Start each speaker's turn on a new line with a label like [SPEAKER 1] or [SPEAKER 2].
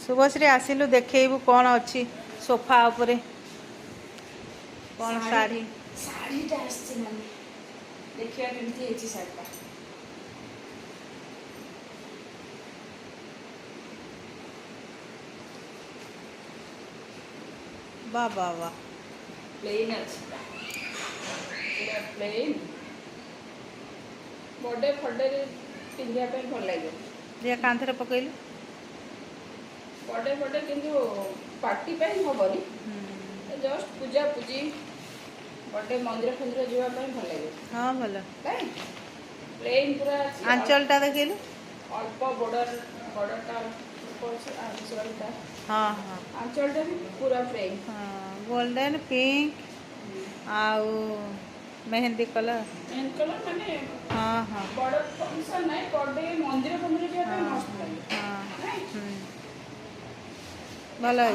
[SPEAKER 1] शुभश्री आसिलु देखैबु कौन अच्छी सोफा उपरे कौन साड़ी
[SPEAKER 2] साड़ीटा आसछि माने देखिया केमती हेछि साड़ीटा
[SPEAKER 1] वाह वाह वाह
[SPEAKER 2] प्लेन अछि पूरा प्लेन बर्थडे फर्डे पिंधिया पे भल लागे
[SPEAKER 1] जे कांथरे पकैलु
[SPEAKER 2] बर्थडे फर्डे किंतु पार्टी पे हबनी जस्ट पूजा पूजी बर्थडे मंदिर फंदिर जीवा पे भल लागे
[SPEAKER 1] हां भलो
[SPEAKER 2] काई प्लेन पूरा
[SPEAKER 1] आंचलटा देखैलु
[SPEAKER 2] अल्प बॉर्डरटा ऊपर आंचलटा
[SPEAKER 1] हां हां
[SPEAKER 2] आंचलटा भी पूरा प्लेन
[SPEAKER 1] हां गोल्डन पिंक आउ मेहंदी कलर
[SPEAKER 2] माने
[SPEAKER 1] हाँ हाँ
[SPEAKER 2] बॉर्डर फंक्शन नहीं बर्थडे मंदिर फंदिर जीवा पे मस्त लागे
[SPEAKER 1] हाँ
[SPEAKER 2] नहीं
[SPEAKER 1] भल है।